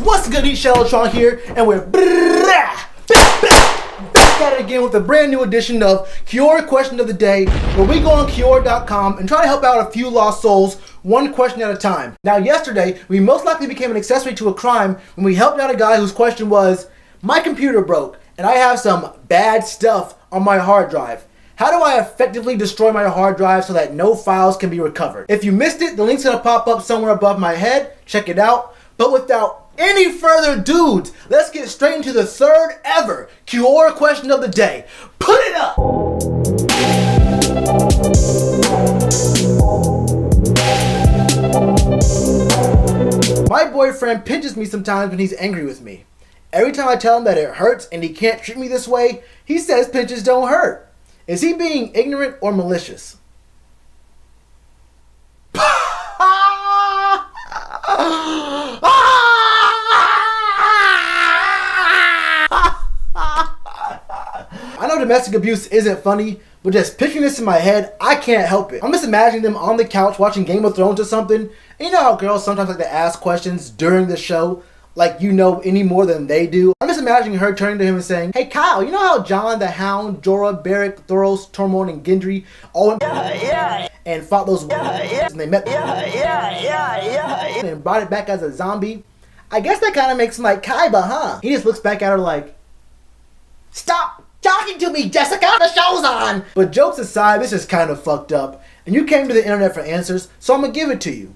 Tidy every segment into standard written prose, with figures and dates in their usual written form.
What's good, Shellitronnn here, and we're back at it again with a brand new edition of Quora Question of the Day, where we go on Quora.com and try to help out a few lost souls, one question at a time. Now, yesterday, we most likely became an accessory to a crime when we helped out a guy whose question was, my computer broke, and I have some bad stuff on my hard drive. How do I effectively destroy my hard drive so that no files can be recovered? If you missed it, the link's gonna pop up somewhere above my head. Check it out. But without any further dudes, let's get straight into the third ever Quora Question of the Day. Put it up! My boyfriend pinches me sometimes when he's angry with me. Every time I tell him that it hurts and he can't treat me this way, he says pinches don't hurt. Is he being ignorant or malicious? I know domestic abuse isn't funny, but just picturing this in my head, I can't help it. I'm just imagining them on the couch watching Game of Thrones or something. And you know how girls sometimes like to ask questions during the show, like you know any more than they do. I'm just imagining her turning to him and saying, hey Kyle, you know how John, the Hound, Jorah, Beric, Thoros, Tormund, and Gendry all went and fought those and they met and brought it back as a zombie? I guess that kind of makes him like Kaiba, huh? He just looks back at her like, stop talking to me, Jessica, the show's on! But jokes aside, this is kind of fucked up, and you came to the internet for answers, so I'm gonna give it to you.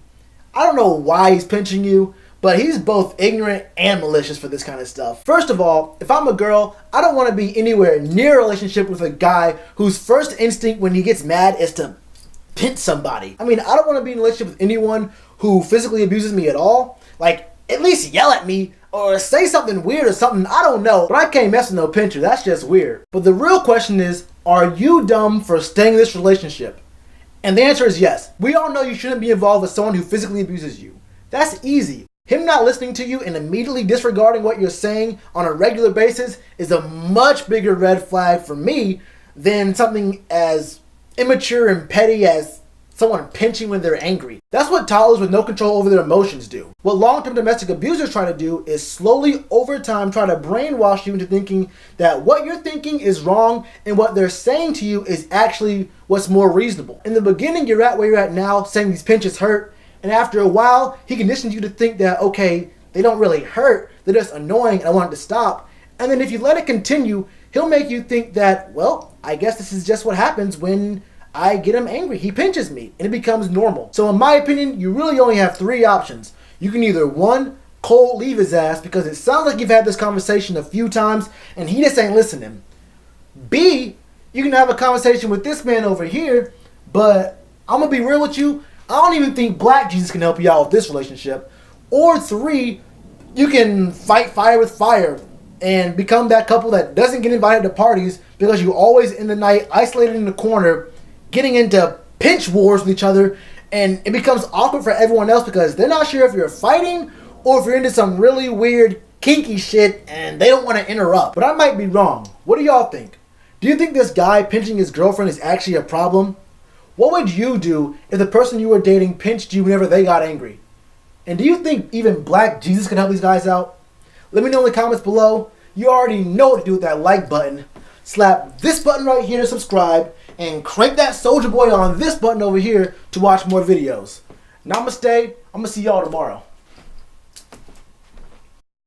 I don't know why he's pinching you, but he's both ignorant and malicious for this kind of stuff. First of all, if I'm a girl, I don't want to be anywhere near a relationship with a guy whose first instinct when he gets mad is to pinch somebody. I mean, I don't want to be in a relationship with anyone who physically abuses me at all. Like, at least yell at me or say something weird or something, I don't know. But I can't mess with no pincher, that's just weird. But the real question is, are you dumb for staying in this relationship? And the answer is yes. We all know you shouldn't be involved with someone who physically abuses you. That's easy. Him not listening to you and immediately disregarding what you're saying on a regular basis is a much bigger red flag for me than something as immature and petty as someone pinching when they're angry. That's what toddlers with no control over their emotions do. What long-term domestic abusers try to do is slowly over time try to brainwash you into thinking that what you're thinking is wrong and what they're saying to you is actually what's more reasonable. In the beginning, you're at where you're at now, saying these pinches hurt. And after a while, he conditions you to think that, okay, they don't really hurt, they're just annoying and I want it to stop. And then if you let it continue, he'll make you think that, well, I guess this is just what happens when I get him angry. He pinches me and it becomes normal. So in my opinion, you really only have three options. You can either, one, cold leave his ass because it sounds like you've had this conversation a few times and he just ain't listening. B, you can have a conversation with this man over here, but I'm gonna be real with you, I don't even think Black Jesus can help you out with this relationship. Or three, you can fight fire with fire and become that couple that doesn't get invited to parties because you always in the night isolated in the corner getting into pinch wars with each other, and it becomes awkward for everyone else because they're not sure if you're fighting or if you're into some really weird kinky shit and they don't want to interrupt. But I might be wrong. What do y'all think? Do you think this guy pinching his girlfriend is actually a problem? What would you do if the person you were dating pinched you whenever they got angry? And do you think even Black Jesus can help these guys out? Let me know in the comments below. You already know what to do with that like button. Slap this button right here to subscribe and crank that soldier boy on this button over here to watch more videos. Namaste. I'm going to see y'all tomorrow.